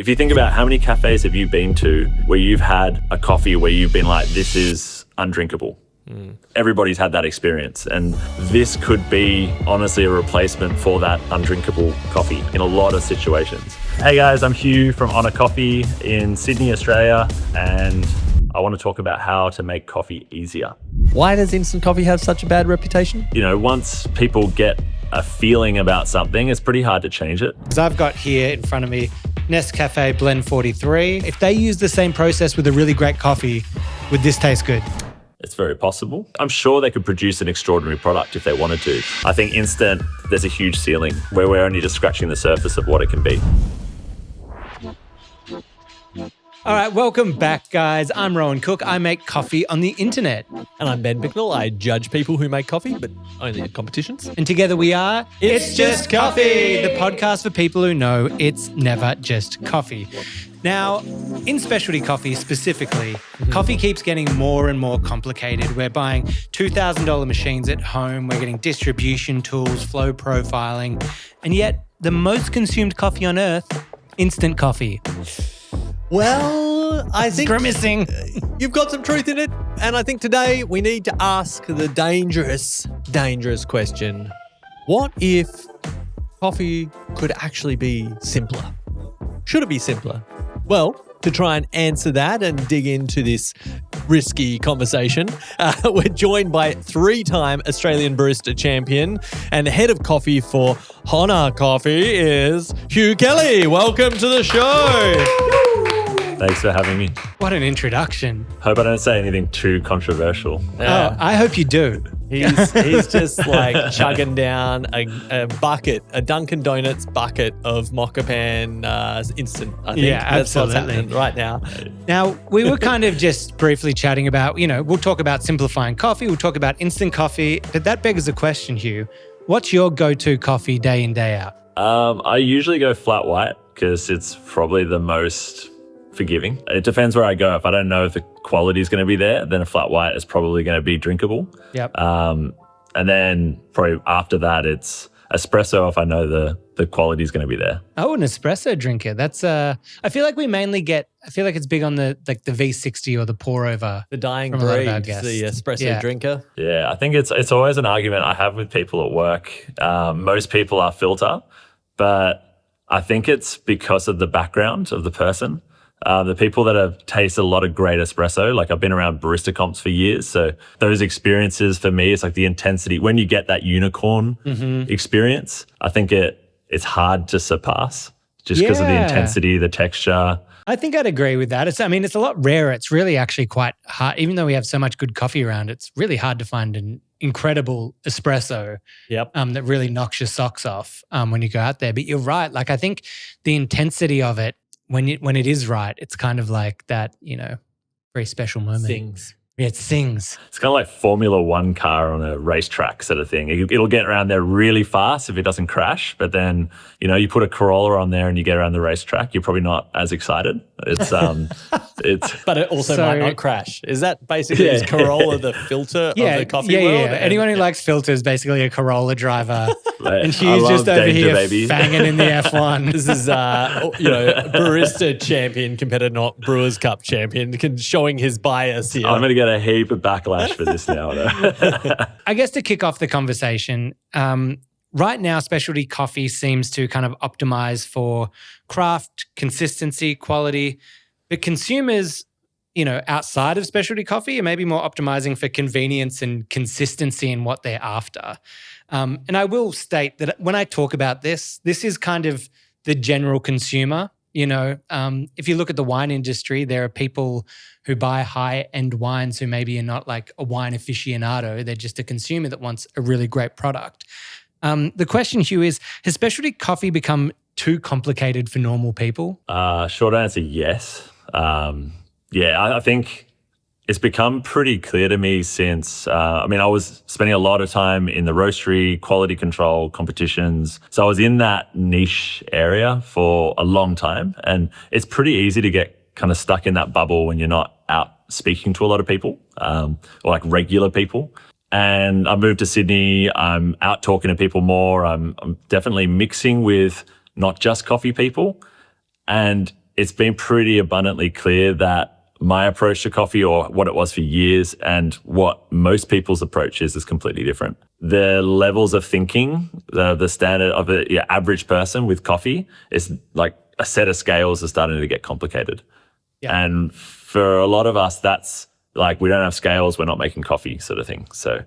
If you think about how many cafes have you been to where you've had a coffee where you've been like, this is undrinkable. Everybody's had that experience, and this could be honestly a replacement for that undrinkable coffee in a lot of situations. Hey guys, I'm Hugh from Honor Coffee in Sydney, Australia, and I want to talk about how to make coffee easier. Why does instant coffee have such a bad reputation? You know, once people get a feeling about something, it's pretty hard to change it. Because I've got here in front of me Nescafe Blend 43. If they use the same process with a really great coffee, would this taste good? It's very possible. I'm sure they could produce an extraordinary product if they wanted to. I think instant, there's a huge ceiling where we're only just scratching the surface of what it can be. All right, welcome back, guys. I'm Rowan Cook. I make coffee on the internet. And I'm Ben Bicknell. I judge people who make coffee, but only at competitions. And together we are It's Just Coffee, the podcast for people who know it's never just coffee. Now, in specialty coffee specifically, coffee keeps getting more and more complicated. We're buying $2,000 machines at home. We're getting distribution tools, flow profiling. And yet, the most consumed coffee on earth, instant coffee. Well, I think Grimacing. you've got some truth in it. And I think today we need to ask the dangerous question. What if coffee could actually be simpler? Should it be simpler? Well, to try and answer that and dig into this risky conversation, we're joined by three-time Australian Barista Champion and head of coffee for Honor Coffee is Hugh Kelly. Welcome to the show. Thanks for having me. What an introduction. Hope I don't say anything too controversial. Oh, I hope you do. He's just like chugging down a bucket, a Dunkin' Donuts bucket of mocha pan instant. I think Yeah, that's what's absolutely. happening right now. Now, we were kind of just briefly chatting about, we'll talk about simplifying coffee, we'll talk about instant coffee, but that begs a question, Hugh. What's your go-to coffee day in, day out? I usually go flat white because it's probably the most forgiving. It depends where I go. If I don't know if the quality is going to be there, then a flat white is probably going to be drinkable. Yep. And then probably after that, it's espresso if I know the quality is going to be there. Oh, an espresso drinker. That's I feel like we mainly I feel like it's big on the V60 or the pour over. The dying From a lot of our breed, guests. the espresso drinker. Yeah, I think it's always an argument I have with people at work. Most people are filter, but I think it's because of the background of the person. The people that have tasted a lot of great espresso, like I've been around barista comps for years. So those experiences for me, it's like the intensity. When you get that unicorn experience, I think it's hard to surpass just because of the intensity, the texture. I think I'd agree with that. It's a lot rarer. It's really actually quite hard. Even though we have so much good coffee around, it's really hard to find an incredible espresso that really knocks your socks off when you go out there. But you're right. Like I think the intensity of it, when it is right, it's kind of like that, very special moment. Sings. Yeah, it sings. It's kind of like Formula One car on a racetrack sort of thing. It'll get around there really fast if it doesn't crash. But then, you put a Corolla on there and you get around the racetrack, you're probably not as excited. It's But it also might not crash. Is that basically is Corolla the filter of the coffee world? Yeah. Anyone who likes filters, basically a Corolla driver. Like, And Hugh's just over danger, here baby. banging in the F1. This is, barista champion compared to not Brewers Cup champion, showing his bias here. I'm going to get a heap of backlash for this now. I guess to kick off the conversation, right now specialty coffee seems to kind of optimize for craft, consistency, quality. But consumers, outside of specialty coffee are maybe more optimizing for convenience and consistency in what they're after. And I will state that when I talk about this is kind of the general consumer. If you look at the wine industry, there are people who buy high-end wines who maybe are not like a wine aficionado. They're just a consumer that wants a really great product. The question, Hugh, is, has specialty coffee become too complicated for normal people? Short answer, yes. I think it's become pretty clear to me since, I was spending a lot of time in the roastery, quality control competitions. So I was in that niche area for a long time. And it's pretty easy to get kind of stuck in that bubble when you're not out speaking to a lot of people, or like regular people. And I moved to Sydney. I'm out talking to people more. I'm definitely mixing with not just coffee people. And it's been pretty abundantly clear that my approach to coffee, or what it was for years, and what most people's approach is completely different. The levels of thinking, the standard of the average person with coffee is like a set of scales are starting to get complicated. Yeah. And for a lot of us, that's like, we don't have scales, we're not making coffee sort of thing. So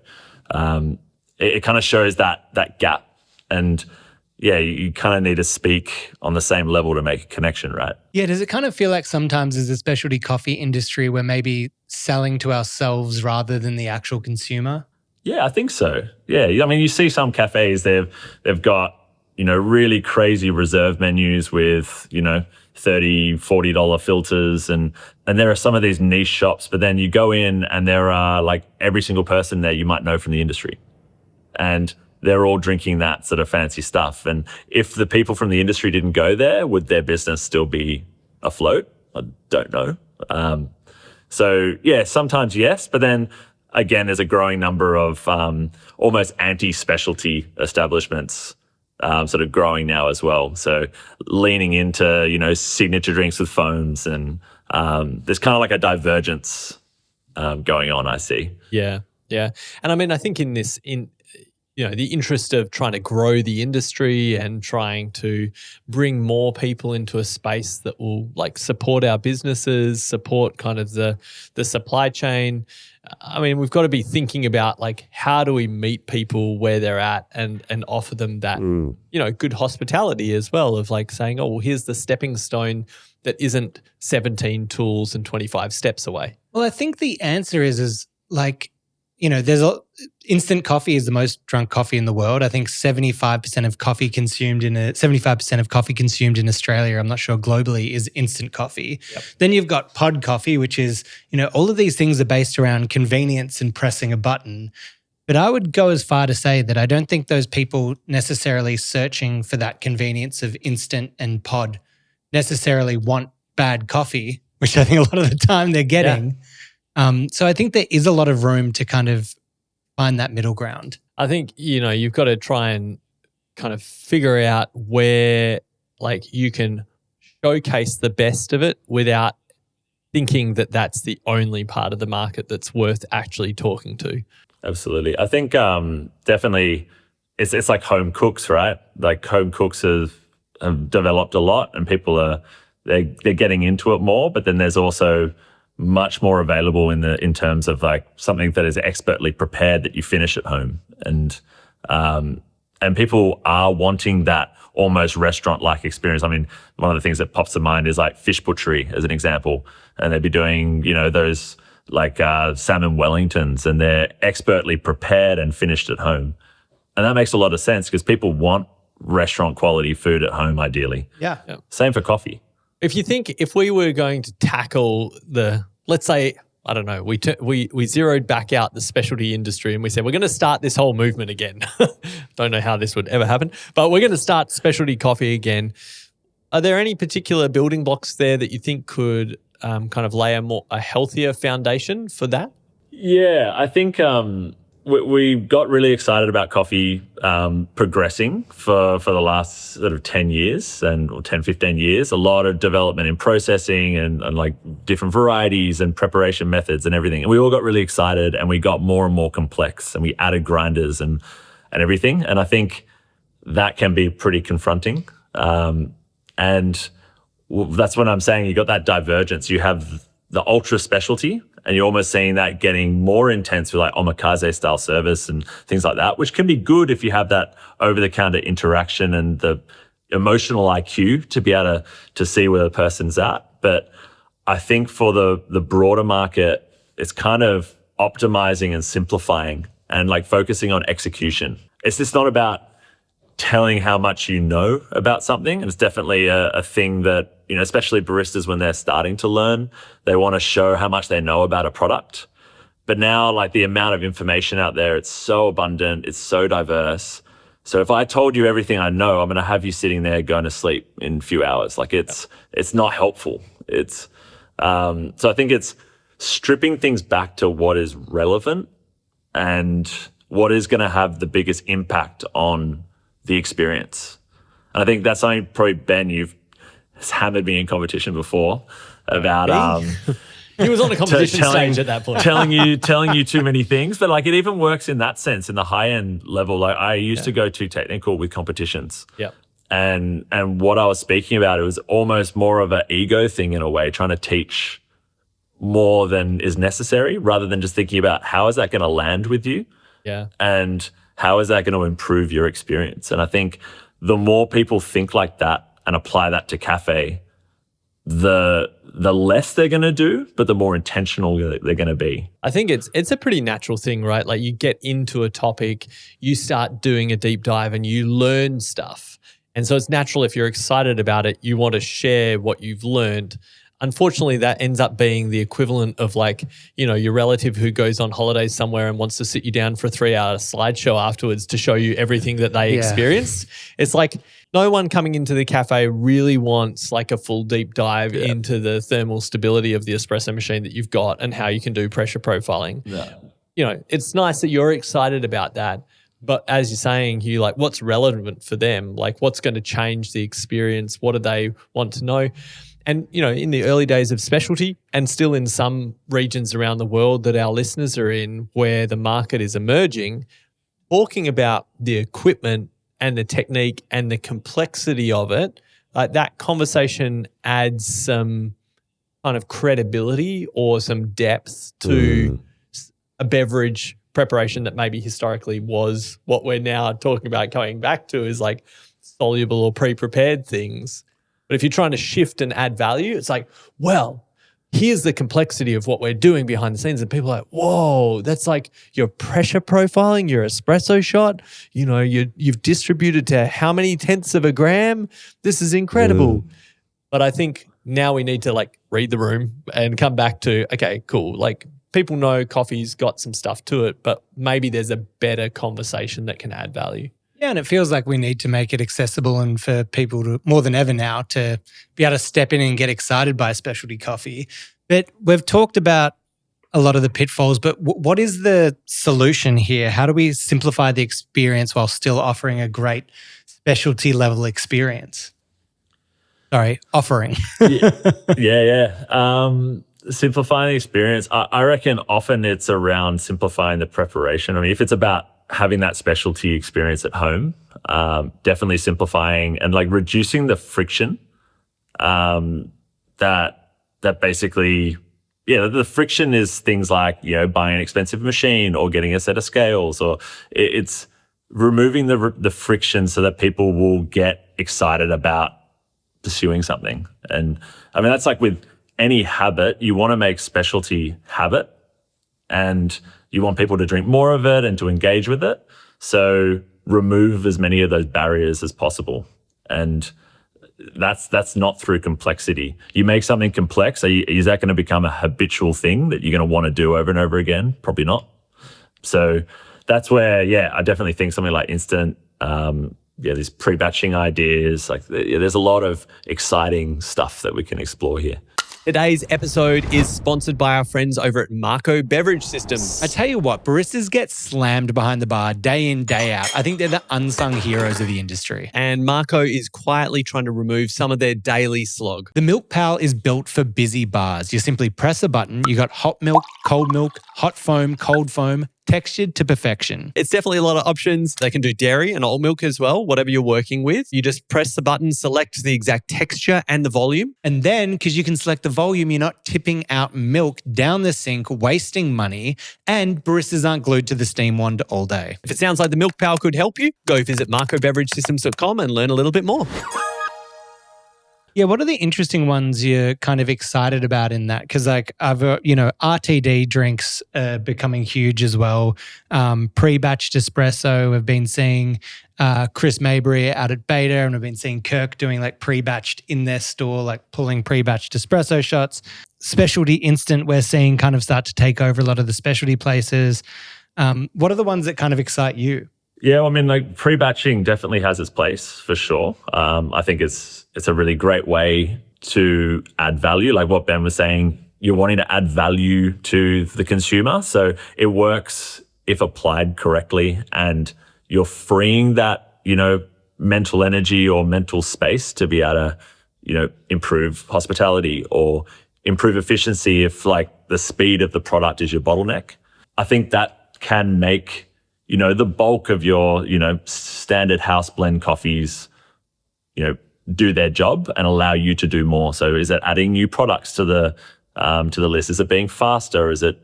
it kind of shows that gap. And yeah, you kind of need to speak on the same level to make a connection, right? Yeah, does it kind of feel like sometimes as a specialty coffee industry, we're maybe selling to ourselves rather than the actual consumer? Yeah, I think so. Yeah, I mean, you see some cafes, they've got, really crazy reserve menus with, $30, $40 filters. And there are some of these niche shops, but then you go in and there are like every single person there you might know from the industry. And they're all drinking that sort of fancy stuff. And if the people from the industry didn't go there, would their business still be afloat? I don't know. So yeah, sometimes yes, but then again, there's a growing number of almost anti-specialty establishments sort of growing now as well. So leaning into, signature drinks with foams, and there's kind of like a divergence going on, I see. Yeah. And I mean, I think in the interest of trying to grow the industry and trying to bring more people into a space that will like support our businesses, support kind of the supply chain. I mean, we've got to be thinking about like, how do we meet people where they're at and offer them that, good hospitality as well, of like saying, oh, well, here's the stepping stone that isn't 17 tools and 25 steps away. Well, I think the answer is like, instant coffee is the most drunk coffee in the world. I think 75% of coffee consumed in Australia, I'm not sure globally, is instant coffee. Yep. Then you've got pod coffee, which is, all of these things are based around convenience and pressing a button. But I would go as far to say that I don't think those people necessarily searching for that convenience of instant and pod necessarily want bad coffee, which I think a lot of the time they're getting. Yeah. So I think there is a lot of room to kind of find that middle ground. I think, you've got to try and kind of figure out where like you can showcase the best of it without thinking that that's the only part of the market that's worth actually talking to. Absolutely. I think definitely it's like home cooks, right? Like home cooks have developed a lot, and people they're getting into it more, but then there's also much more available in terms of like something that is expertly prepared that you finish at home. And people are wanting that almost restaurant-like experience. I mean, one of the things that pops to mind is like fish butchery as an example. And they'd be doing, those like salmon Wellingtons, and they're expertly prepared and finished at home. And that makes a lot of sense because people want restaurant quality food at home ideally. Yeah. Same for coffee. If we were going to tackle let's say, I don't know, we zeroed back out the specialty industry and we said, we're going to start this whole movement again. Don't know how this would ever happen, but we're going to start specialty coffee again. Are there any particular building blocks there that you think could kind of lay a healthier foundation for that? Yeah, I think we got really excited about coffee progressing for the last sort of 10 years or 10, 15 years. A lot of development in processing and like different varieties and preparation methods and everything. And we all got really excited, and we got more and more complex, and we added grinders and everything. And I think that can be pretty confronting. And that's what I'm saying. You got that divergence. You have the ultra specialty, and you're almost seeing that getting more intense with like omakase style service and things like that, which can be good if you have that over-the-counter interaction and the emotional IQ to be able to see where the person's at. But I think for the broader market, it's kind of optimizing and simplifying and like focusing on execution. It's just not about telling how much you know about something. And it's definitely a thing that, especially baristas when they're starting to learn, they want to show how much they know about a product. But now, like the amount of information out there, it's so abundant, it's so diverse. So if I told you everything I know, I'm going to have you sitting there going to sleep in a few hours. Like it's not helpful. So I think it's stripping things back to what is relevant and what is going to have the biggest impact on the experience. And I think that's something probably, Ben, you've has hammered me in competition before about He was on a competition stage at that point. telling you too many things. But like it even works in that sense, in the high end level. Like I used to go too technical with competitions. Yeah. And what I was speaking about, it was almost more of an ego thing in a way, trying to teach more than is necessary, rather than just thinking about how is that going to land with you, and how is that going to improve your experience. And I think the more people think like that and apply that to Café, the less they're going to do, but the more intentional they're going to be. I think it's a pretty natural thing, right? Like you get into a topic, you start doing a deep dive and you learn stuff. And so it's natural, if you're excited about it, you want to share what you've learned. Unfortunately, that ends up being the equivalent of like, your relative who goes on holidays somewhere and wants to sit you down for a 3-hour slideshow afterwards to show you everything that they experienced. It's like no one coming into the cafe really wants like a full deep dive into the thermal stability of the espresso machine that you've got and how you can do pressure profiling. Yeah. It's nice that you're excited about that. But as you're saying, Hugh, like what's relevant for them? Like what's going to change the experience? What do they want to know? And, in the early days of specialty and still in some regions around the world that our listeners are in where the market is emerging, talking about the equipment and the technique and the complexity of it, like that conversation adds some kind of credibility or some depth to a beverage preparation that maybe historically was what we're now talking about going back to is like soluble or pre-prepared things. But if you're trying to shift and add value, it's like, well, here's the complexity of what we're doing behind the scenes. And people are like, whoa, that's like your pressure profiling, your espresso shot. You've distributed to how many tenths of a gram? This is incredible. But I think now we need to like read the room and come back to, okay, cool. Like people know coffee's got some stuff to it, but maybe there's a better conversation that can add value. Yeah, and it feels like we need to make it accessible and for people to, more than ever now, to be able to step in and get excited by specialty coffee. But we've talked about a lot of the pitfalls, but what is the solution here? How do we simplify the experience while still offering a great specialty level experience? Sorry, offering. Simplifying the experience. I reckon often it's around simplifying the preparation. I mean, if it's about having that specialty experience at home, definitely simplifying and like reducing the friction that basically, the friction is things like, buying an expensive machine or getting a set of scales, or it's removing the friction so that people will get excited about pursuing something. And I mean, that's like with any habit, you want to make specialty habit and you want people to drink more of it and to engage with it. So remove as many of those barriers as possible. And that's not through complexity. You make something complex, is that going to become a habitual thing that you're going to want to do over and over again? Probably not. So that's where, I definitely think something like instant, these pre-batching ideas, like there's a lot of exciting stuff that we can explore here. Today's episode is sponsored by our friends over at Marco Beverage Systems. I tell you what, baristas get slammed behind the bar day in, day out. I think they're the unsung heroes of the industry. And Marco is quietly trying to remove some of their daily slog. The Milk Pal is built for busy bars. You simply press a button, you got hot milk, hot foam, cold foam, textured to perfection. It's definitely a lot of options. They can do dairy and oat milk as well, whatever you're working with. You just press the button, select the exact texture and the volume. And then, because you can select the volume, you're not tipping out milk down the sink, wasting money, and baristas aren't glued to the steam wand all day. If it sounds like the Milk Pal could help you, go visit marcobeveragesystems.com and learn a little bit more. Yeah, what are the interesting ones you're kind of excited about in that? Because like RTD drinks are becoming huge as well. Pre-batched espresso, we've been seeing Chris Mabry out at Beta, and we've been seeing Kirk doing like pre-batched in their store, like pulling pre-batched espresso shots. Specialty instant, we're seeing kind of start to take over a lot of the specialty places. What are the ones that kind of excite you? Yeah, well, I mean, like pre-batching definitely has its place for sure. I think it's a really great way to add value. Like what Ben was saying, you're wanting to add value to the consumer. So it works if applied correctly and you're freeing that, mental energy or mental space to be able to improve hospitality or improve efficiency if like the speed of the product is your bottleneck. I think that can make, the bulk of your, standard house blend coffees, do their job and allow you to do more. So is it adding new products to the list? Is it being faster? Is it,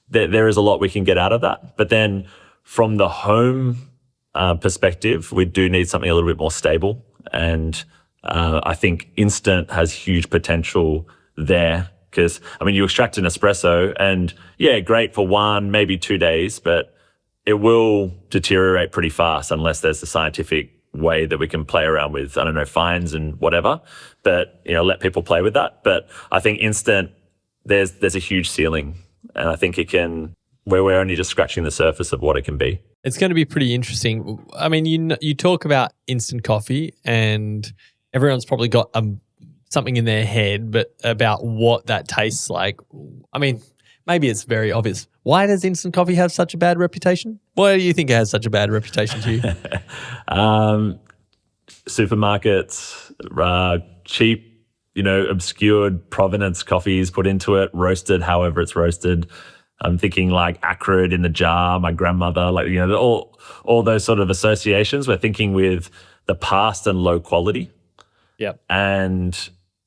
there is a lot we can get out of that. But then from the home perspective, we do need something a little bit more stable. And I think instant has huge potential there because, you extract an espresso and great for 1, maybe 2 days, but it will deteriorate pretty fast unless there's a scientific way that we can play around with, fines and whatever, but, let people play with that. But I think instant, there's a huge ceiling and I think it can, where we're only just scratching the surface of what it can be. It's going to be pretty interesting. You talk about instant coffee and everyone's probably got something in their head, but about what that tastes like. Maybe it's very obvious. Why does instant coffee have such a bad reputation? Why do you think it has such a bad reputation to you? Supermarkets, cheap, obscured provenance coffees put into it, roasted however it's roasted. I'm thinking like acrid in the jar, my grandmother, all those sort of associations. We're thinking with the past and low quality. Yep. And,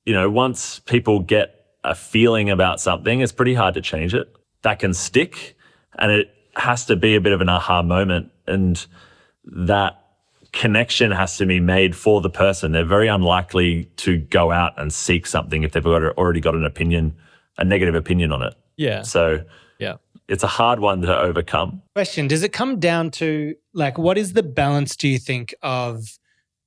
once people get a feeling about something, it's pretty hard to change it. That can stick and it has to be a bit of an aha moment. And that connection has to be made for the person. They're very unlikely to go out and seek something if they've already got a negative opinion on it. Yeah. So it's a hard one to overcome. Question, does it come down to what is the balance, do you think, of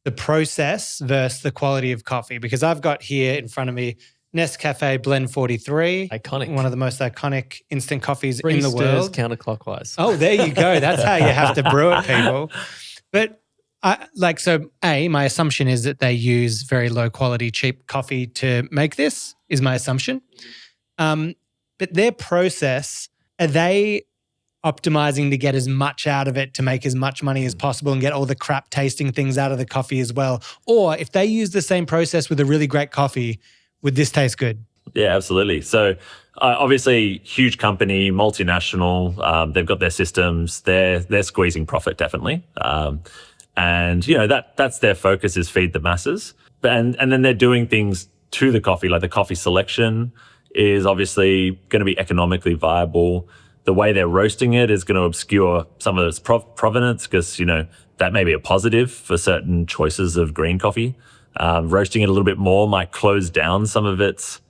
the process versus the quality of coffee? Because I've got here in front of me Nescafe Blend 43. Iconic. One of the most iconic instant coffees 3 in the stirs world. Counterclockwise. Oh, there you go. That's how you have to brew it, people. But my assumption is that they use very low quality, cheap coffee to make this, is my assumption. But their process, are they optimizing to get as much out of it to make as much money as possible and get all the crap tasting things out of the coffee as well? Or if they use the same process with a really great coffee, would this taste good? Yeah, absolutely. So obviously huge company, multinational, they've got their systems, they're squeezing profit definitely. And that's their focus, is feed the masses. And then they're doing things to the coffee, like the coffee selection is obviously going to be economically viable. The way they're roasting it is going to obscure some of its provenance because, that may be a positive for certain choices of green coffee. Roasting it a little bit more might close down some of its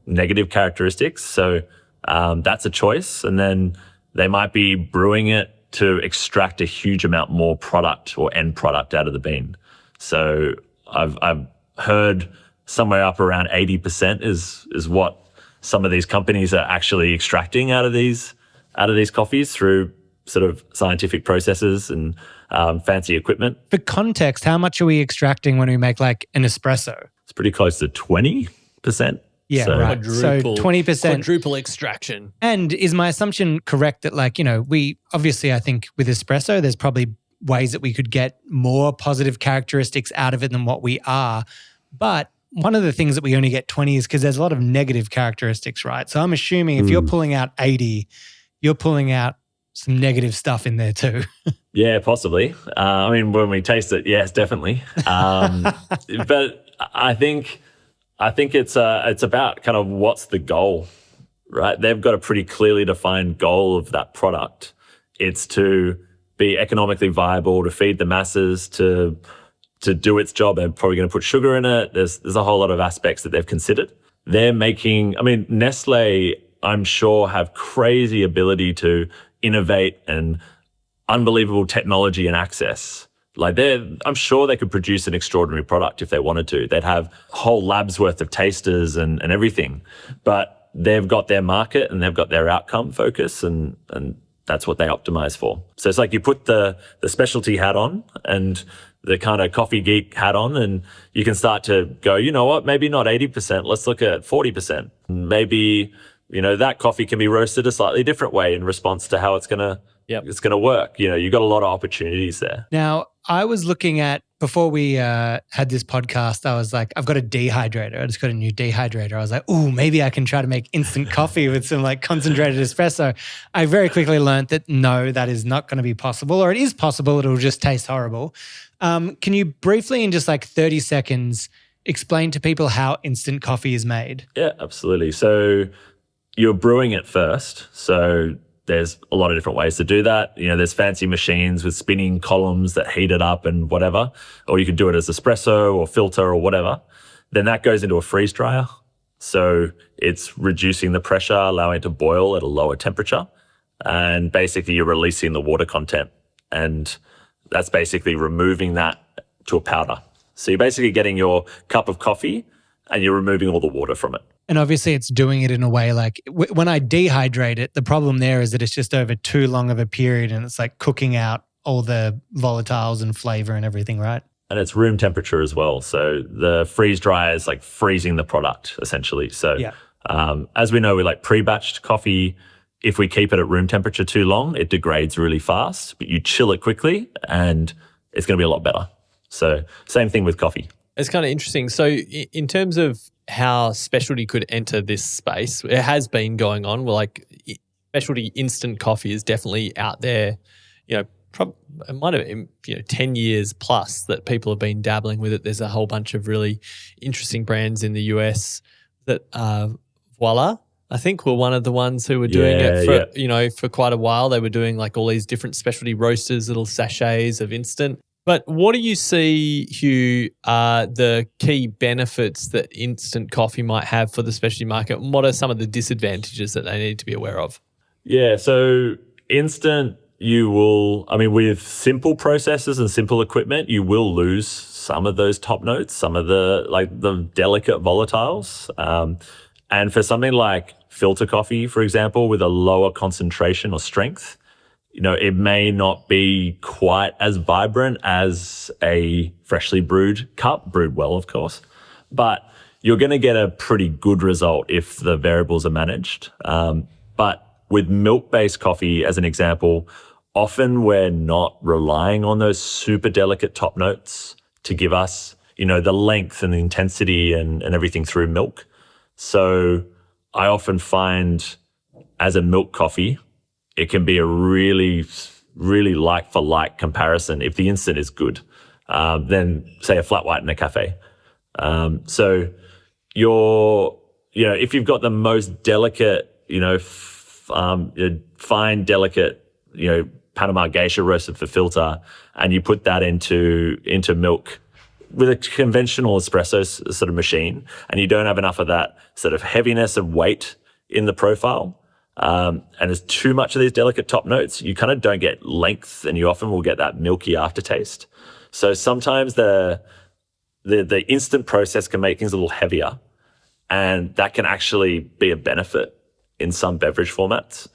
negative characteristics. So that's a choice. And then they might be brewing it to extract a huge amount more product or end product out of the bean. So I've heard somewhere up around 80% is what some of these companies are actually extracting out of these coffees through sort of scientific processes and fancy equipment. For context, how much are we extracting when we make like an espresso? It's pretty close to 20%. Yeah, so, right. So 20%. Quadruple extraction. And is my assumption correct that we obviously, I think with espresso, there's probably ways that we could get more positive characteristics out of it than what we are. But one of the things that we only get 20 is because there's a lot of negative characteristics, right? So I'm assuming if you're pulling out 80, you're pulling out some negative stuff in there too. Yeah, possibly. When we taste it, yes, definitely. But I think it's about kind of what's the goal, right? They've got a pretty clearly defined goal of that product. It's to be economically viable, to feed the masses, to do its job. They're probably going to put sugar in it. There's a whole lot of aspects that they've considered. They're making, Nestle, I'm sure, have crazy ability to innovate and unbelievable technology and access. I'm sure they could produce an extraordinary product if they wanted to. They'd have whole labs worth of tasters and everything. But they've got their market and they've got their outcome focus and that's what they optimize for. So it's like you put the specialty hat on and the kind of coffee geek hat on and you can start to go, you know what, maybe not 80%, let's look at 40%. Maybe, that coffee can be roasted a slightly different way in response to how it's going to work. You've got a lot of opportunities there. Now, I was looking at before we had this podcast, I was like, I've got a dehydrator. I just got a new dehydrator. I was like, oh, maybe I can try to make instant coffee with some like concentrated espresso. I very quickly learned that no, that is not going to be possible, or it is possible. It'll just taste horrible. Can you briefly, in just like 30 seconds, explain to people how instant coffee is made? Yeah, absolutely. So you're brewing it first. So there's a lot of different ways to do that. There's fancy machines with spinning columns that heat it up and whatever, or you could do it as espresso or filter or whatever. Then that goes into a freeze dryer. So it's reducing the pressure, allowing it to boil at a lower temperature. And basically you're releasing the water content. And that's basically removing that to a powder. So you're basically getting your cup of coffee and you're removing all the water from it. And obviously it's doing it in a way like when I dehydrate it, the problem there is that it's just over too long of a period and it's like cooking out all the volatiles and flavor and everything, right? And it's room temperature as well. So the freeze dryer is like freezing the product essentially. So as we know, we like pre-batched coffee. If we keep it at room temperature too long, it degrades really fast, but you chill it quickly and it's going to be a lot better. So same thing with coffee. It's kind of interesting. So in terms of how specialty could enter this space, it has been going on. Well, like specialty instant coffee is definitely out there. It might have been 10 years plus that people have been dabbling with it. There's a whole bunch of really interesting brands in the US that Voila, I think, were one of the ones who were doing it for quite a while. They were doing like all these different specialty roasters, little sachets of instant. But what do you see, Hugh, are the key benefits that instant coffee might have for the specialty market? And what are some of the disadvantages that they need to be aware of? Yeah, so instant, with simple processes and simple equipment, you will lose some of those top notes, some of the delicate volatiles. And for something like filter coffee, for example, with a lower concentration or strength, it may not be quite as vibrant as a freshly brewed cup, brewed well, of course, but you're going to get a pretty good result if the variables are managed. But with milk-based coffee, as an example, often we're not relying on those super delicate top notes to give us, the length and the intensity and everything through milk. So I often find as a milk coffee, it can be a really, really like-for-like comparison if the instant is good, than, say, a flat white in a cafe. So if you've got the most delicate, fine, delicate, Panama geisha roasted for filter, and you put that into milk with a conventional espresso sort of machine, and you don't have enough of that sort of heaviness and weight in the profile, and there's too much of these delicate top notes, you kind of don't get length, and you often will get that milky aftertaste. So sometimes the instant process can make things a little heavier, and that can actually be a benefit in some beverage formats.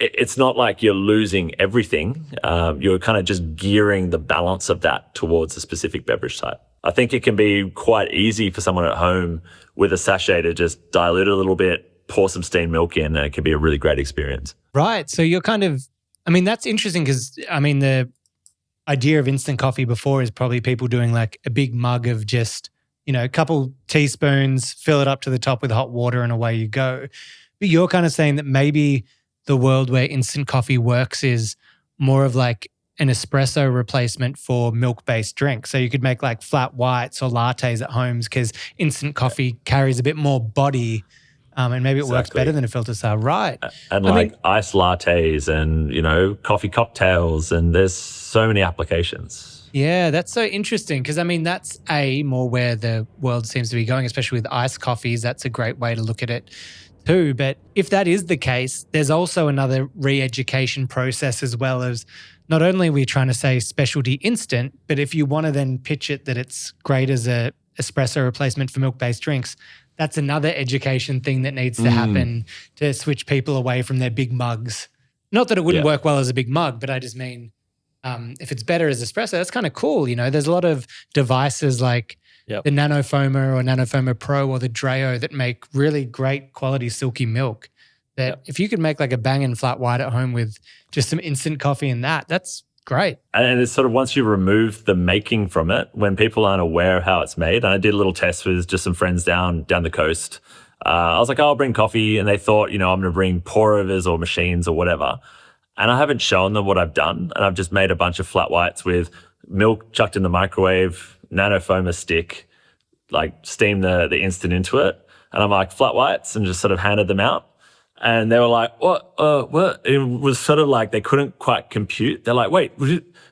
It's not like you're losing everything. You're kind of just gearing the balance of that towards a specific beverage type. I think it can be quite easy for someone at home with a sachet to just dilute it a little bit, pour some steamed milk in, and it can be a really great experience. Right. So you're that's interesting because, the idea of instant coffee before is probably people doing like a big mug of just, a couple teaspoons, fill it up to the top with hot water and away you go. But you're kind of saying that maybe the world where instant coffee works is more of like an espresso replacement for milk-based drinks. So you could make like flat whites or lattes at home because instant coffee carries a bit more body, and maybe it works better than a filter style. Right. And iced lattes and, coffee cocktails, and there's so many applications. Yeah, that's so interesting because, that's more where the world seems to be going, especially with iced coffees. That's a great way to look at it too. But if that is the case, there's also another re-education process as well as not only are we trying to say specialty instant, but if you want to then pitch it that it's great as a espresso replacement for milk-based drinks, that's another education thing that needs to happen to switch people away from their big mugs. Not that it wouldn't work well as a big mug, but I just mean if it's better as espresso, that's kind of cool. There's a lot of devices like the NanoFoamer or NanoFoamer Pro or the Dreo that make really great quality silky milk that if you could make like a banging flat white at home with just some instant coffee and that's Great. And it's sort of once you remove the making from it, when people aren't aware of how it's made, and I did a little test with just some friends down the coast. I was like, I'll bring coffee. And they thought, I'm going to bring pour-overs or machines or whatever. And I haven't shown them what I've done. And I've just made a bunch of flat whites with milk chucked in the microwave, nanofoamer stick, like steam the instant into it. And I'm like, flat whites, and just sort of handed them out. And they were like, what? It was sort of like they couldn't quite compute. They're like, wait,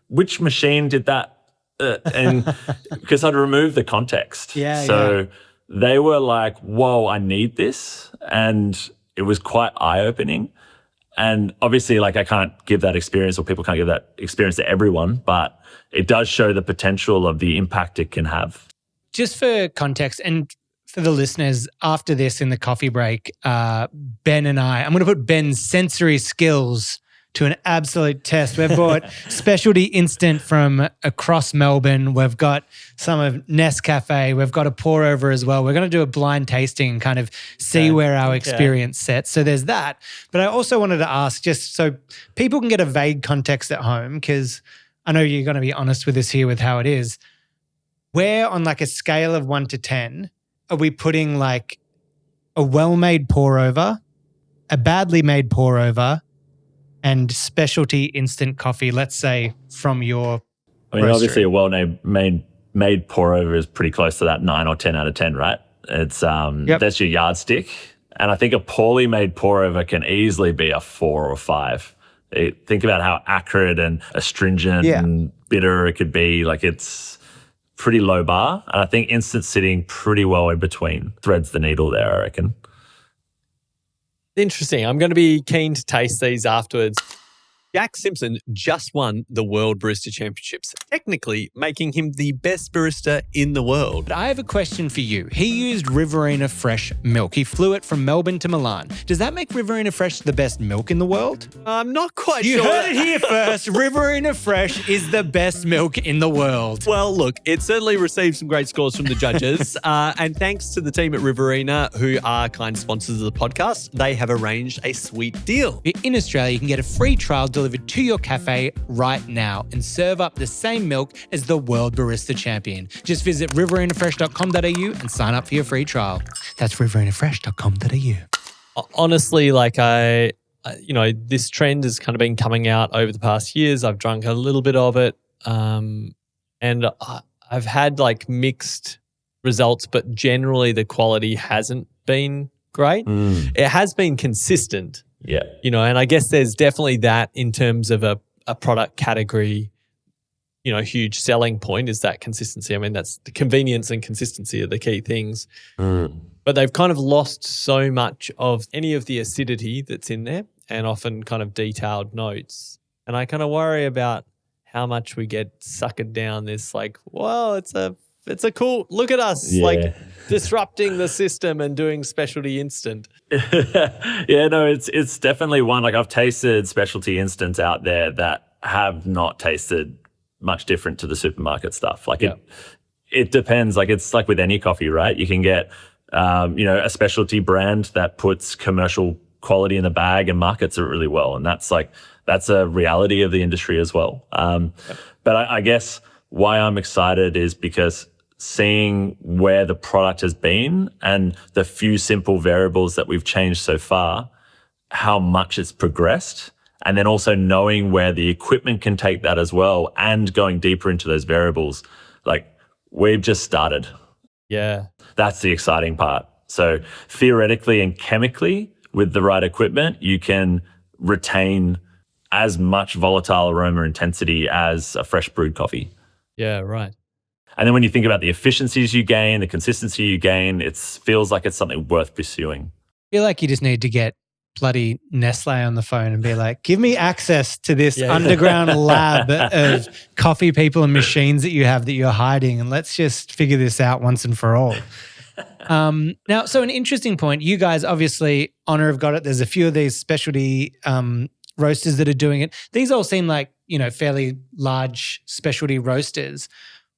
which machine did that? And because I'd removed the context. So they were like, whoa, I need this. And it was quite eye-opening. And obviously, like, I can't give that experience, or people can't give that experience to everyone, but it does show the potential of the impact it can have. Just for context, and for the listeners, after this in the coffee break, Ben and I'm going to put Ben's sensory skills to an absolute test. We've bought specialty instant from across Melbourne. We've got some of Nescafe. We've got a pour over as well. We're going to do a blind tasting and kind of see where our experience sets. So there's that. But I also wanted to ask, just so people can get a vague context at home, because I know you're going to be honest with us here with how it is. Where on like a scale of 1 to 10 are we putting like a well-made pour over, a badly made pour over, and specialty instant coffee, let's say, from your roastery? Obviously a well-made pour over is pretty close to that 9 or 10 out of 10, right? It's that's your yardstick. And I think a poorly made pour over can easily be a 4 or 5. Think about how acrid and astringent and bitter it could be. Like, it's pretty low bar. And I think instant sitting pretty well in between threads the needle there, I reckon. Interesting. I'm going to be keen to taste these afterwards. Jack Simpson just won the World Barista Championships, technically making him the best barista in the world. But I have a question for you. He used Riverina Fresh milk. He flew it from Melbourne to Milan. Does that make Riverina Fresh the best milk in the world? I'm not quite sure. You heard it here first. Riverina Fresh is the best milk in the world. Well, look, it certainly received some great scores from the judges. And thanks to the team at Riverina, who are kind sponsors of the podcast, they have arranged a sweet deal. In Australia, you can get a free trial delivered to your cafe right now and serve up the same milk as the World Barista Champion. Just visit riverinafresh.com.au and sign up for your free trial. That's riverinafresh.com.au. Honestly, like this trend has kind of been coming out over the past years. I've drunk a little bit of it, and I've had like mixed results, but generally the quality hasn't been great. It has been consistent. Yeah. And I guess there's definitely that in terms of a product category, huge selling point is that consistency. I mean, that's the convenience and consistency are the key things. But they've kind of lost so much of any of the acidity that's in there and often kind of detailed notes. And I kind of worry about how much we get suckered down this like, well, it's a cool, look at us, like disrupting the system and doing specialty instant. It's definitely one. Like, I've tasted specialty instants out there that have not tasted much different to the supermarket stuff. Like it depends. Like, it's like with any coffee, right? You can get, a specialty brand that puts commercial quality in the bag and markets it really well. And that's a reality of the industry as well. But I guess why I'm excited is because seeing where the product has been and the few simple variables that we've changed so far, how much it's progressed, and then also knowing where the equipment can take that as well and going deeper into those variables. Like, we've just started. Yeah. That's the exciting part. So theoretically and chemically, with the right equipment, you can retain as much volatile aroma intensity as a fresh brewed coffee. Yeah, right. And then when you think about the efficiencies you gain, the consistency you gain, it feels like it's something worth pursuing. I feel like you just need to get bloody Nestle on the phone and be like, give me access to this underground lab of coffee people and machines that you have that you're hiding, and let's just figure this out once and for all. Now, so an interesting point, you guys obviously, Honor have got it. There's a few of these specialty roasters that are doing it. These all seem like, fairly large specialty roasters.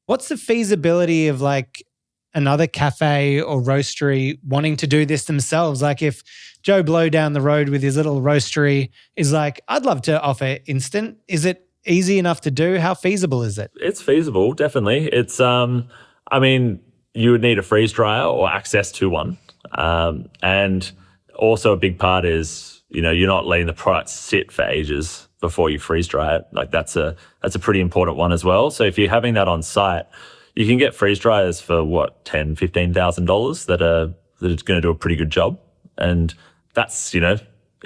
What's the feasibility of like another cafe or roastery wanting to do this themselves? Like, if Joe Blow down the road with his little roastery is like, I'd love to offer instant, is it easy enough to do? How feasible is it? It's feasible, definitely. It's, I mean, you would need a freeze dryer or access to one. And also a big part is, you're not letting the product sit for ages before you freeze dry it. Like that's a pretty important one as well. So if you're having that on site, you can get freeze dryers for $10,000, $15,000 that are going to do a pretty good job. And that's, it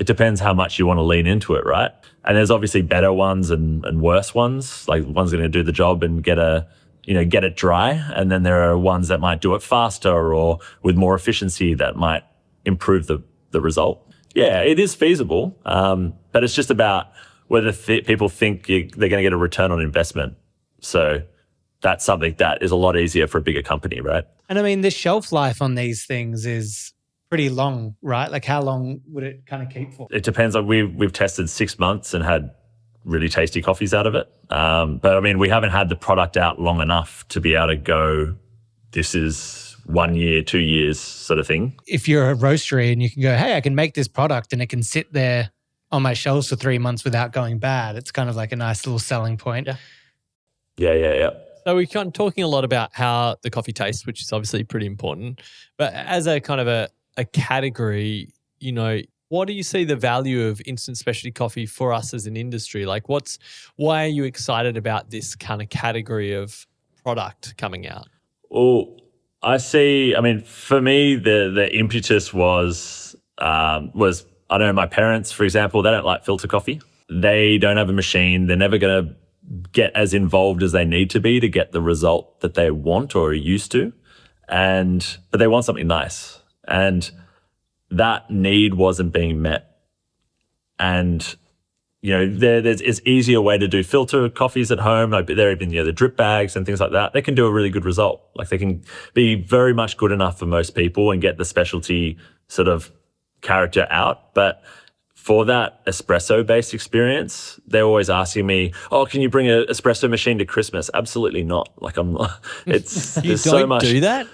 depends how much you want to lean into it, right? And there's obviously better ones and worse ones. Like one's going to do the job and get it dry. And then there are ones that might do it faster or with more efficiency that might improve the result. Yeah, it is feasible. But it's just about whether people think they're going to get a return on investment. So that's something that is a lot easier for a bigger company, right? And I mean, the shelf life on these things is pretty long, right? Like how long would it kind of keep for? It depends. Like we've tested 6 months and had really tasty coffees out of it. But I mean, we haven't had the product out long enough to be able to go, this is 1 year, 2 years sort of thing. If you're a roastery and you can go, hey, I can make this product and it can sit there on my shelves for 3 months without going bad, it's kind of like a nice little selling point. Yeah. So we're kind of talking a lot about how the coffee tastes, which is obviously pretty important. But as a kind of a category, what do you see the value of instant specialty coffee for us as an industry? Like why are you excited about this kind of category of product coming out? Well, for me, the impetus was I don't know, my parents, for example, they don't like filter coffee. They don't have a machine. They're never going to get as involved as they need to be to get the result that they want or are used to. But they want something nice. And that need wasn't being met. And, it's easier way to do filter coffees at home. Like there even, the drip bags and things like that. They can do a really good result. Like they can be very much good enough for most people and get the specialty sort of character out. But for that espresso-based experience, they're always asking me, "Oh, can you bring an espresso machine to Christmas?" Absolutely not. Like it's you there's don't so much. do that.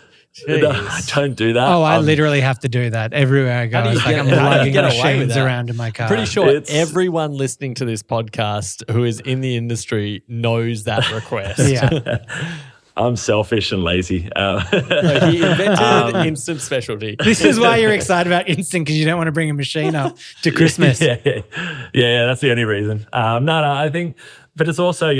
No, I don't do that. Oh, I literally have to do that everywhere I go. It's like I'm lugging machines around in my car. Pretty sure everyone listening to this podcast who is in the industry knows that request. Yeah. I'm selfish and lazy. He invented instant specialty. This is why you're excited about instant, because you don't want to bring a machine up to Christmas. Yeah, that's the only reason. No, I think, but it's also,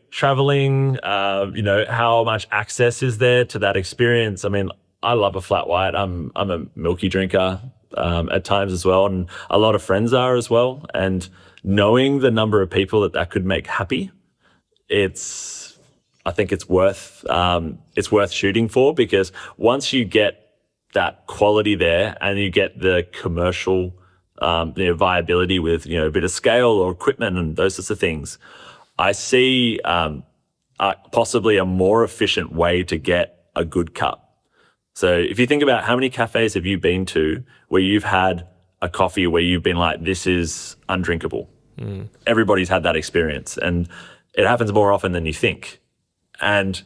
traveling, how much access is there to that experience. I mean, I love a flat white. I'm a milky drinker at times as well, and a lot of friends are as well. And knowing the number of people that could make happy, I think it's worth shooting for, because once you get that quality there and you get the commercial viability with a bit of scale or equipment and those sorts of things, I see possibly a more efficient way to get a good cup. So if you think about how many cafes have you been to where you've had a coffee where you've been like, this is undrinkable. Everybody's had that experience, and it happens more often than you think. And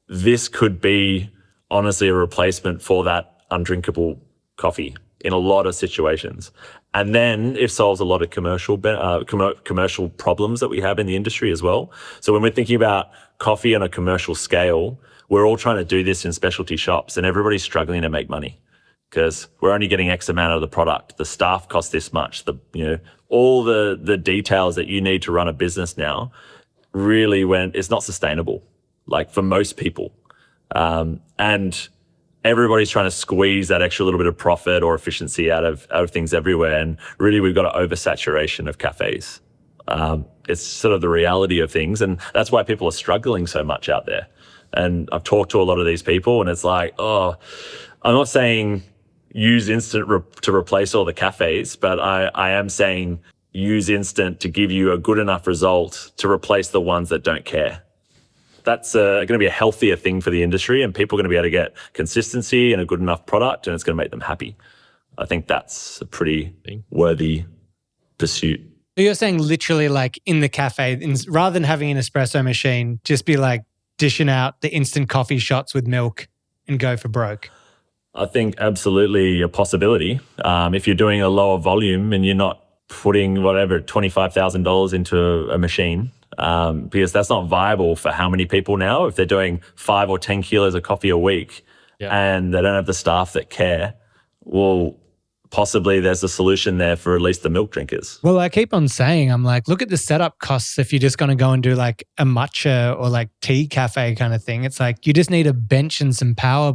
this could be honestly a replacement for that undrinkable coffee in a lot of situations. And then it solves a lot of commercial problems that we have in the industry as well. So when we're thinking about coffee on a commercial scale, we're all trying to do this in specialty shops, and everybody's struggling to make money because we're only getting X amount of the product. The staff cost this much. All the details that you need to run a business now really it's not sustainable, like for most people. And everybody's trying to squeeze that extra little bit of profit or efficiency out of things everywhere. And really, we've got an oversaturation of cafes. It's sort of the reality of things. And that's why people are struggling so much out there. And I've talked to a lot of these people, and it's like, I'm not saying use instant to replace all the cafes, but I am saying use instant to give you a good enough result to replace the ones that don't care. That's going to be a healthier thing for the industry, and people are going to be able to get consistency and a good enough product, and it's going to make them happy. I think that's a pretty worthy pursuit. So you're saying literally like in the cafe, rather than having an espresso machine, just be like dishing out the instant coffee shots with milk and go for broke? I think absolutely a possibility. If you're doing a lower volume and you're not putting $25,000 into a machine, because that's not viable for how many people now. If they're doing 5 or 10 kilos of coffee a week and they don't have the staff that care, well, possibly there's a solution there for at least the milk drinkers. Well, I keep on saying, I'm like, look at the setup costs if you're just going to go and do like a matcha or like tea cafe kind of thing. It's like you just need a bench and some power,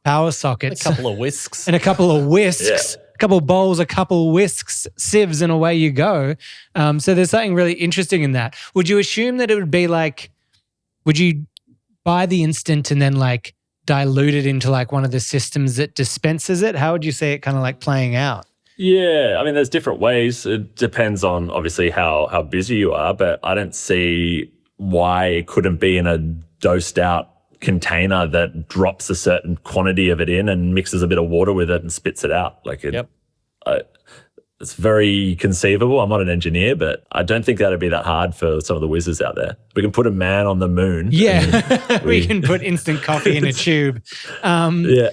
power sockets. A couple of whisks. And a couple of whisks. Yeah. A couple of bowls, a couple of whisks, sieves, and away you go. So there's something really interesting in that. Would you assume that it would be like, would you buy the instant and then like dilute it into like one of the systems that dispenses it? How would you say it kind of like playing out? Yeah, I mean, there's different ways. It depends on obviously how busy you are, but I don't see why it couldn't be in a dosed out container that drops a certain quantity of it in and mixes a bit of water with it and spits it out. Like it's very conceivable. I'm not an engineer, but I don't think that'd be that hard for some of the whizzes out there. We can put a man on the moon. Yeah, we can put instant coffee in a tube. Yeah.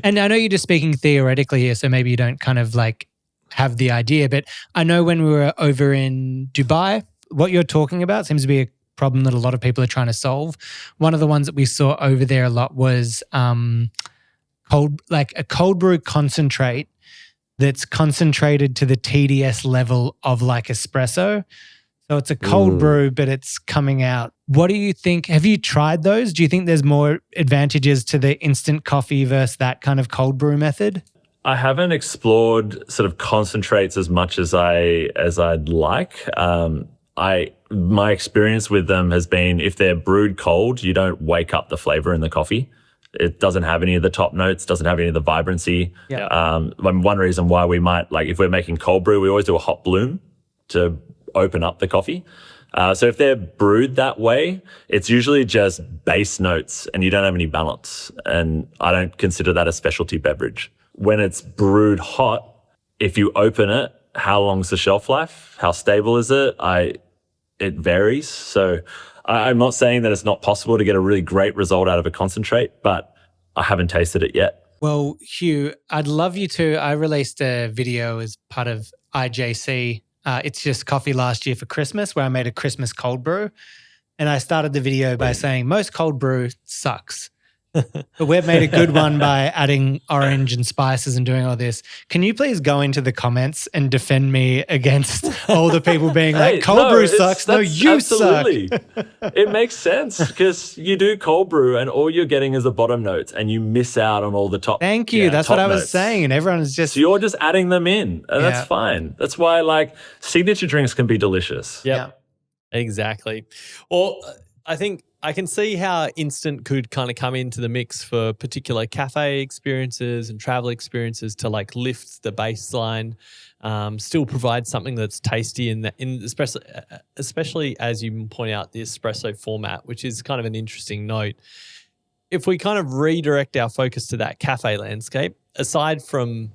And I know you're just speaking theoretically here, so maybe you don't kind of like have the idea, but I know when we were over in Dubai, what you're talking about seems to be a problem that a lot of people are trying to solve. One of the ones that we saw over there a lot was a cold brew concentrate that's concentrated to the TDS level of like espresso. So it's a cold brew, but it's coming out. What do you think? Have you tried those? Do you think there's more advantages to the instant coffee versus that kind of cold brew method? I haven't explored sort of concentrates as much as I'd like. My experience with them has been if they're brewed cold, you don't wake up the flavor in the coffee. It doesn't have any of the top notes, doesn't have any of the vibrancy. Yeah. One reason why we might, like if we're making cold brew, we always do a hot bloom to open up the coffee. So if they're brewed that way, it's usually just base notes and you don't have any balance. And I don't consider that a specialty beverage. When it's brewed hot, if you open it, how long's the shelf life? How stable is it? It varies. So I'm not saying that it's not possible to get a really great result out of a concentrate, but I haven't tasted it yet. Well, Hugh, I'd love you to. I released a video as part of IJC. It's Just Coffee last year for Christmas where I made a Christmas cold brew. And I started the video by saying most cold brew sucks. But we've made a good one by adding orange and spices and doing all this. Can you please go into the comments and defend me against all the people being like, cold brew sucks? No, you absolutely suck. It makes sense because you do cold brew and all you're getting is the bottom notes and you miss out on all the top. Thank you. That's what I was saying. And everyone's just. So you're just adding them in. And that's fine. That's why like signature drinks can be delicious. Yeah, exactly. Well, I think I can see how instant could kind of come into the mix for particular cafe experiences and travel experiences to like lift the baseline, still provide something that's tasty in especially as you point out the espresso format, which is kind of an interesting note. If we kind of redirect our focus to that cafe landscape, aside from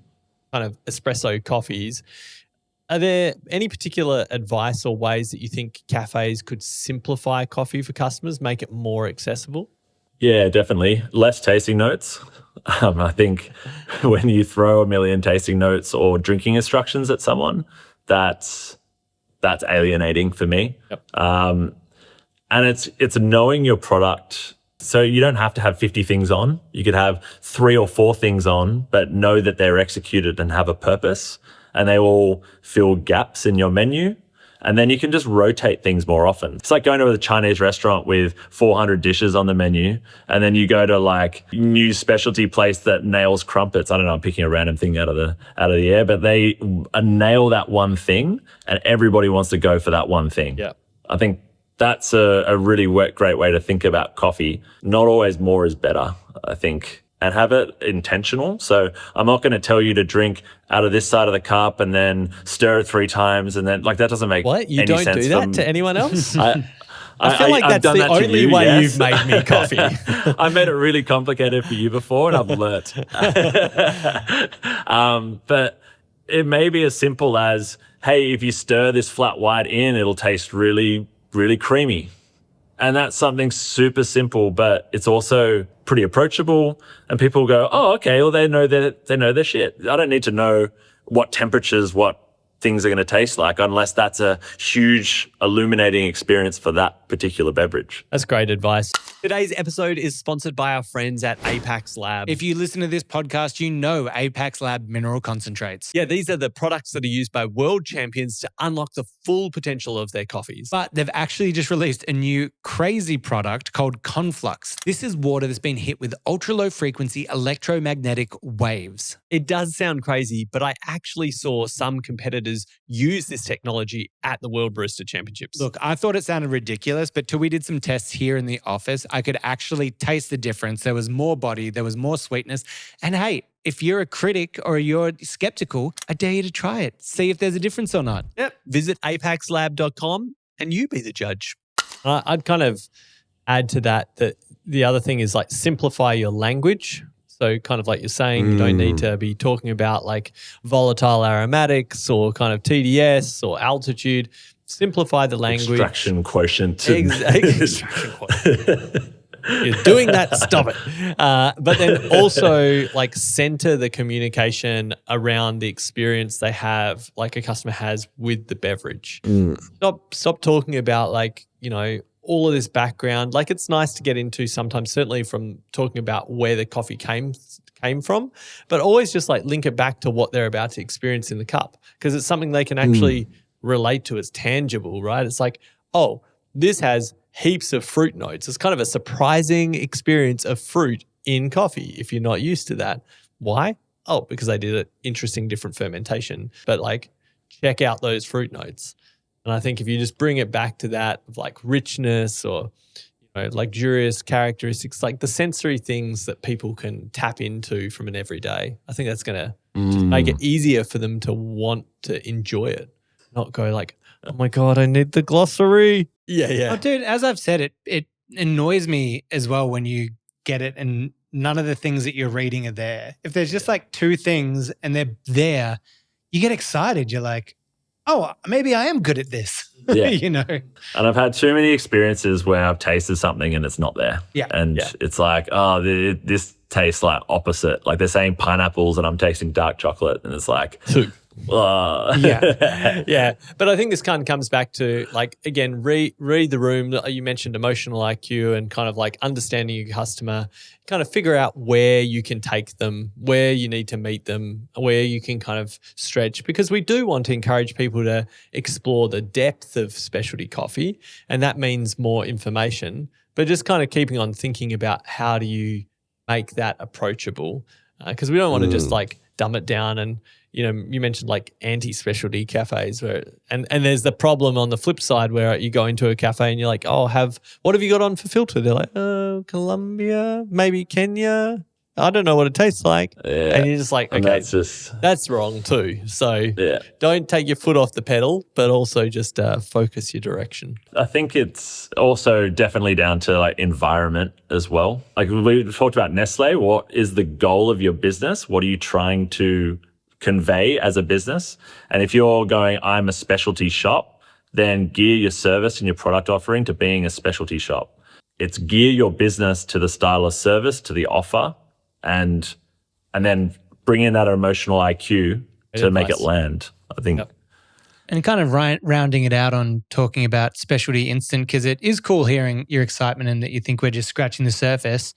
kind of espresso coffees, are there any particular advice or ways that you think cafes could simplify coffee for customers, make it more accessible? Yeah, definitely. Less tasting notes. I think when you throw a million tasting notes or drinking instructions at someone, that's alienating for me. Yep. And it's knowing your product. So you don't have to have 50 things on. You could have 3 or 4 things on, but know that they're executed and have a purpose. And they will fill gaps in your menu. And then you can just rotate things more often. It's like going to a Chinese restaurant with 400 dishes on the menu. And then you go to like new specialty place that nails crumpets. I don't know, I'm picking a random thing out of the air, but they nail that one thing and everybody wants to go for that one thing. Yeah. I think that's a really great way to think about coffee. Not always more is better, I think. And have it intentional. So I'm not going to tell you to drink out of this side of the cup and then stir it 3 times and then like that doesn't make What? You any don't sense do that to anyone else? I feel like that's the only way you've made me coffee. I made it really complicated for you before and I've learnt. But it may be as simple as, hey, if you stir this flat white in, it'll taste really, really creamy. And that's something super simple, but it's also pretty approachable. And people go, oh, okay, well, they know their shit. I don't need to know what temperatures, what things are going to taste like unless that's a huge illuminating experience for that particular beverage. That's great advice. Today's episode is sponsored by our friends at Apex Lab. If you listen to this podcast, you know Apex Lab mineral concentrates. Yeah, these are the products that are used by world champions to unlock the full potential of their coffees. But they've actually just released a new crazy product called Conflux. This is water that's been hit with ultra-low frequency electromagnetic waves. It does sound crazy, but I actually saw some competitors use this technology at the World Barista Championships. Look, I thought it sounded ridiculous, but till we did some tests here in the office, I could actually taste the difference. There was more body, there was more sweetness. And hey, if you're a critic or you're skeptical, I dare you to try it. See if there's a difference or not. Yep. Visit apexlab.com and you be the judge. I'd kind of add to that the other thing is like simplify your language. So kind of like you're saying, you don't need to be talking about like volatile aromatics or kind of TDS or altitude. Simplify the language. Extraction quotient. Extraction quotient. You're doing that, stop it. But then also like center the communication around the experience they have, like a customer has with the beverage. Stop talking about like, you know, all of this background. Like it's nice to get into sometimes, certainly from talking about where the coffee came from, but always just like link it back to what they're about to experience in the cup because it's something they can actually relate to. It's tangible, right? It's like, oh, this has heaps of fruit notes. It's kind of a surprising experience of fruit in coffee if you're not used to that. Why? Oh, because they did an interesting different fermentation. But like check out those fruit notes. And I think if you just bring it back to that of like richness or luxurious characteristics, like the sensory things that people can tap into from an everyday, I think that's going to just make it easier for them to want to enjoy it. Not go like, oh my God, I need the glossary. Yeah. Oh, dude, as I've said, it annoys me as well when you get it and none of the things that you're reading are there. If there's just like two things and they're there, you get excited. You're like, oh, maybe I am good at this. Yeah. you know? And I've had too many experiences where I've tasted something and it's not there. Yeah. And it's like, oh, this tastes like opposite. Like they're saying pineapples and I'm tasting dark chocolate. And it's like, yeah. But I think this kind of comes back to like, again, read the room. You mentioned emotional IQ and kind of like understanding your customer, kind of figure out where you can take them, where you need to meet them, where you can kind of stretch, because we do want to encourage people to explore the depth of specialty coffee. And that means more information, but just kind of keeping on thinking about how do you make that approachable? Because we don't want to just like dumb it down and, you know, you mentioned like anti-specialty cafes where, and there's the problem on the flip side where you go into a cafe and you're like, oh, what have you got on for filter? They're like, oh, Colombia, maybe Kenya. I don't know what it tastes like. Yeah. And you're just like, okay, that's wrong too. So don't take your foot off the pedal, but also just focus your direction. I think it's also definitely down to like environment as well. Like we talked about Nestle, what is the goal of your business? What are you trying to convey as a business? And if you're going, I'm a specialty shop, then gear your service and your product offering to being a specialty shop. It's gear your business to the style of service, to the offer, and then bring in that emotional IQ to make it land, I think. Yep. And kind of rounding it out on talking about specialty instant, because it is cool hearing your excitement and that you think we're just scratching the surface.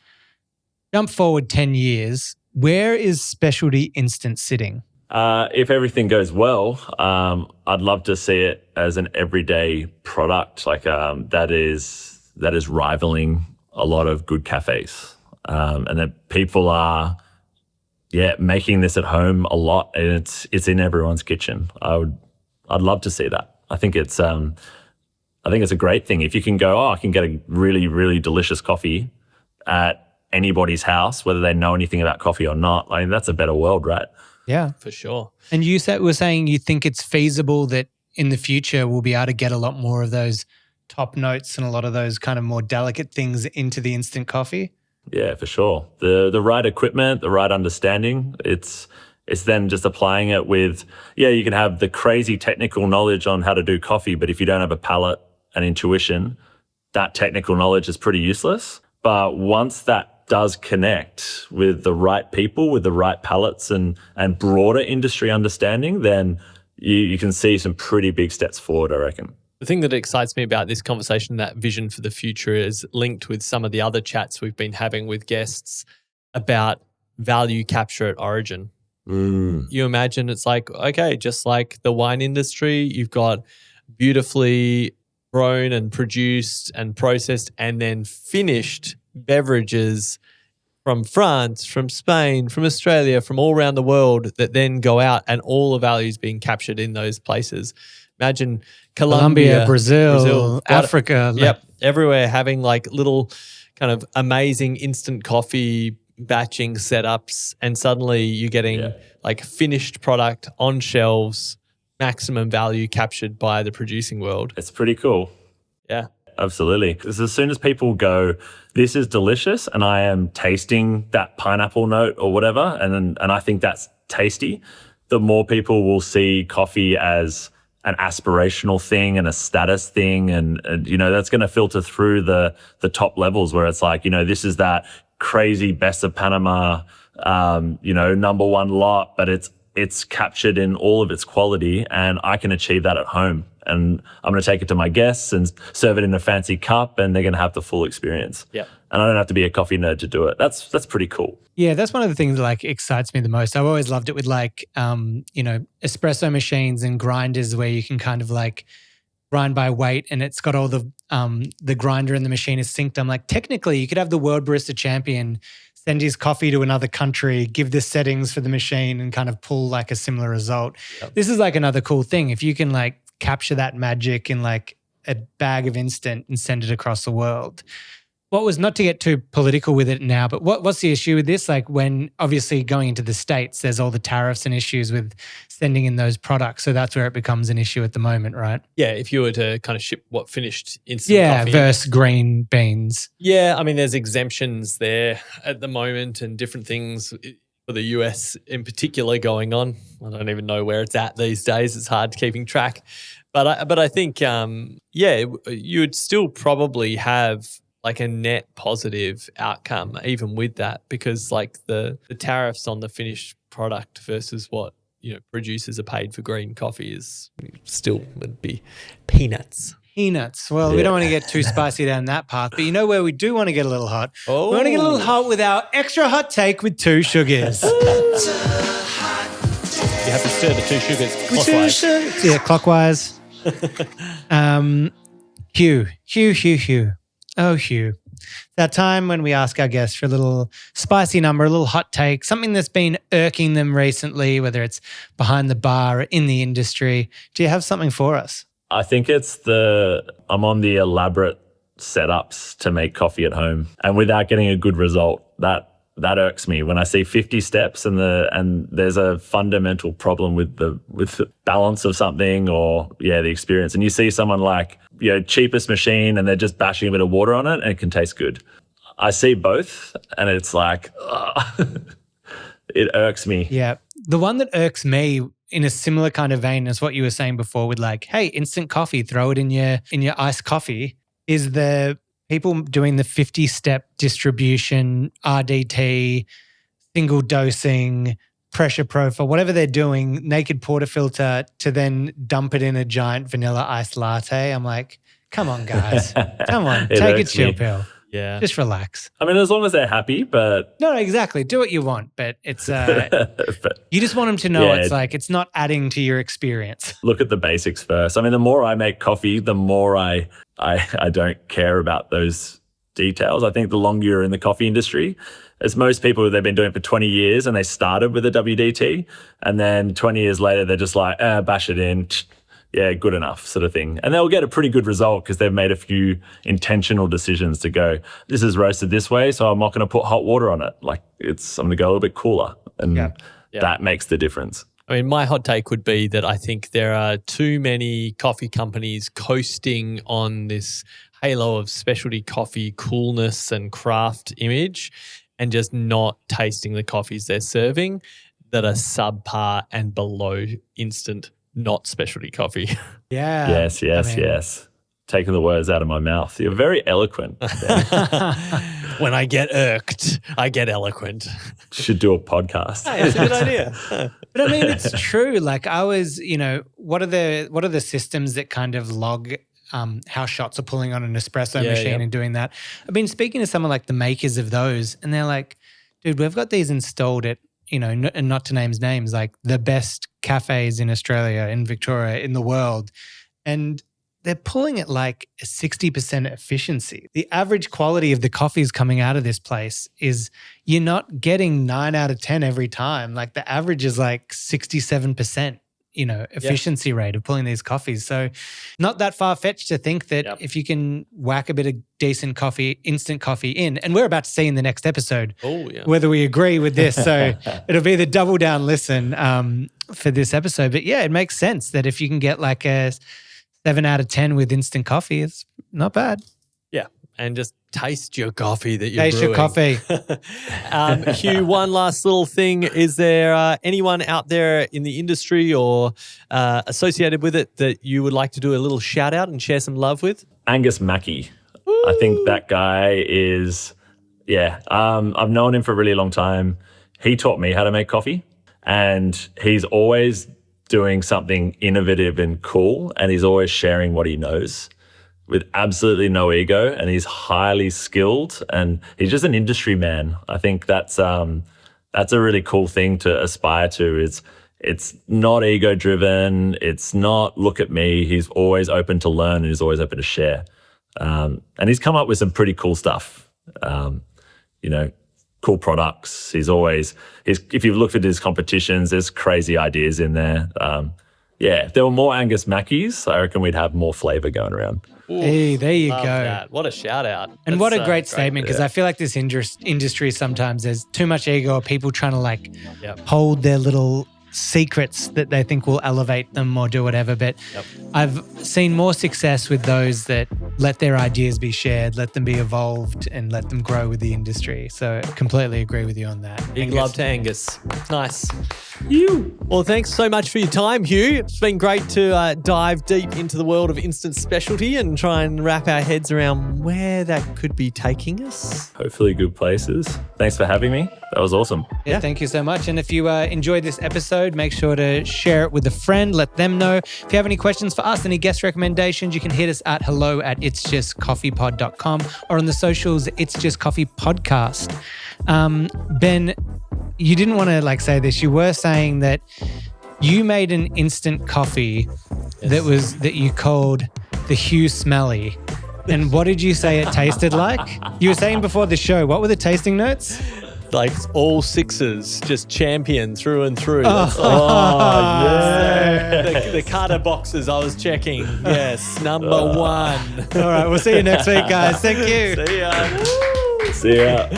Jump forward 10 years, where is specialty instant sitting? If everything goes well, I'd love to see it as an everyday product, like that is rivaling a lot of good cafes, and that people are, making this at home a lot, and it's in everyone's kitchen. I'd love to see that. I think it's a great thing if you can go, I can get a really, really delicious coffee at anybody's house, whether they know anything about coffee or not. I mean, that's a better world, right? Yeah, for sure. And you were saying you think it's feasible that in the future we'll be able to get a lot more of those top notes and a lot of those kind of more delicate things into the instant coffee? Yeah, for sure. The right equipment, the right understanding, it's then just applying it with, you can have the crazy technical knowledge on how to do coffee, but if you don't have a palate and intuition, that technical knowledge is pretty useless. But once that does connect with the right people, with the right palates and broader industry understanding, then you can see some pretty big steps forward, I reckon. The thing that excites me about this conversation, that vision for the future, is linked with some of the other chats we've been having with guests about value capture at origin. You imagine it's like, okay, just like the wine industry, you've got beautifully grown and produced and processed and then finished beverages from France, from Spain, from Australia, from all around the world that then go out, and all the value is being captured in those places. Imagine Colombia, Brazil, Africa. Yep, everywhere having like little kind of amazing instant coffee batching setups, and suddenly you're getting like finished product on shelves, maximum value captured by the producing world. It's pretty cool. Yeah. Absolutely. Because as soon as people go, this is delicious, and I am tasting that pineapple note or whatever, and I think that's tasty, the more people will see coffee as an aspirational thing and a status thing. And that's going to filter through the top levels where it's like, this is that crazy best of Panama, number one lot, but it's captured in all of its quality, and I can achieve that at home. And I'm going to take it to my guests and serve it in a fancy cup, and they're going to have the full experience. Yeah. And I don't have to be a coffee nerd to do it. That's pretty cool. Yeah, that's one of the things that like excites me the most. I've always loved it with like, espresso machines and grinders where you can kind of like grind by weight, and it's got all the grinder and the machine is synced. I'm like, technically you could have the World Barista Champion send his coffee to another country, give the settings for the machine, and kind of pull like a similar result. Yep. This is like another cool thing. If you can like capture that magic in like a bag of instant and send it across the world. What was, not to get too political with it now, but what's the issue with this? Like when obviously going into the States, there's all the tariffs and issues with sending in those products. So that's where it becomes an issue at the moment, right? Yeah, if you were to kind of ship finished instant coffee. Yeah, versus green beans. Yeah, I mean, there's exemptions there at the moment and different things for the US in particular going on. I don't even know where it's at these days. It's hard keeping track. But I think, you would still probably have like a net positive outcome even with that, because like the tariffs on the finished product versus what producers are paid for green coffee is still would be peanuts. Well, we don't want to get too spicy down that path, but where we do want to get a little hot? Oh. We want to get a little hot with our extra hot take with 2 sugars. You have to stir the 2 sugars clockwise. Yeah, clockwise. Hugh. Oh, Hugh. That time when we ask our guests for a little spicy number, a little hot take, something that's been irking them recently, whether it's behind the bar or in the industry. Do you have something for us? I think it's I'm on the elaborate setups to make coffee at home, and without getting a good result. That irks me when I see 50 steps and there's a fundamental problem with the balance of something or the experience. And you see someone like cheapest machine and they're just bashing a bit of water on it and it can taste good. I see both and it's like it irks me. Yeah, the one that irks me in a similar kind of vein as what you were saying before with like, hey, instant coffee, throw it in your iced coffee, is the people doing the 50-step distribution, RDT, single dosing, pressure profile, whatever they're doing, naked portafilter to then dump it in a giant vanilla iced latte. I'm like, come on, guys. Come on, take a chill pill. Yeah. Just relax. I mean, as long as they're happy, but... No, exactly. Do what you want, but it's... you just want them to know it's like, it's not adding to your experience. Look at the basics first. I mean, the more I make coffee, the more I don't care about those details. I think the longer you're in the coffee industry, as most people, they've been doing it for 20 years and they started with a WDT, and then 20 years later, they're just like, bash it in, yeah, good enough sort of thing. And they'll get a pretty good result because they've made a few intentional decisions to go, this is roasted this way, so I'm not going to put hot water on it. Like I'm going to go a little bit cooler. And that makes the difference. I mean, my hot take would be that I think there are too many coffee companies coasting on this halo of specialty coffee coolness and craft image and just not tasting the coffees they're serving that are subpar and below instant, not specialty coffee. Yeah. Yes. taking the words out of my mouth. You're very eloquent. When I get irked, I get eloquent. Should do a podcast. Hey, that's a good idea. But I mean, it's true. Like I was, what are the systems that kind of log how shots are pulling on an espresso machine and doing that? I've been speaking to someone like the makers of those, and they're like, dude, we've got these installed at, and not to name names, like the best cafes in Australia, in Victoria, in the world. And they're pulling at like a 60% efficiency. The average quality of the coffees coming out of this place is you're not getting 9 out of 10 every time. Like the average is like 67%, efficiency rate of pulling these coffees. So not that far-fetched to think that if you can whack a bit of decent coffee, instant coffee in, and we're about to see in the next episode whether we agree with this. So it'll be the double down listen for this episode. But yeah, it makes sense that if you can get like a 7 out of 10 with instant coffee, it's not bad. Yeah, and just taste your coffee that you're Taste brewing. your coffee. Hugh, one last little thing. Is there anyone out there in the industry or associated with it that you would like to do a little shout out and share some love with? Angus Mackey. I think that guy is, I've known him for a really long time. He taught me how to make coffee, and he's always doing something innovative and cool, and he's always sharing what he knows with absolutely no ego, and he's highly skilled, and he's just an industry man. I think that's a really cool thing to aspire to. It's not ego driven. It's not look at me. He's always open to learn, and he's always open to share. And he's come up with some pretty cool stuff. Cool products. If you've looked at his competitions, there's crazy ideas in there. If there were more Angus Mackeys, I reckon we'd have more flavor going around. Ooh, hey, there you go. That. What a shout out. And what a great statement, because I feel like this industry sometimes there's too much ego or people trying to hold their little secrets that they think will elevate them or do whatever. But I've seen more success with those that let their ideas be shared, let them be evolved, and let them grow with the industry. So I completely agree with you on that. Big love to Angus. Nice. Well, thanks so much for your time, Hugh. It's been great to dive deep into the world of instant specialty and try and wrap our heads around where that could be taking us. Hopefully good places. Thanks for having me. That was awesome. Yeah, thank you so much. And if you enjoyed this episode, make sure to share it with a friend. Let them know. If you have any questions for us, any guest recommendations, you can hit us at hello@itsjustcoffeepod.com or on the socials, It's Just Coffee Podcast. Ben, you didn't want to say this. You were saying that you made an instant coffee that you called the Hugh Smelly. And what did you say it tasted like? You were saying before the show, what were the tasting notes? Like all sixes, just champion through and through. The Carter boxes I was checking. Yes, number one. All right, we'll see you next week, guys. Thank you. See ya. See ya.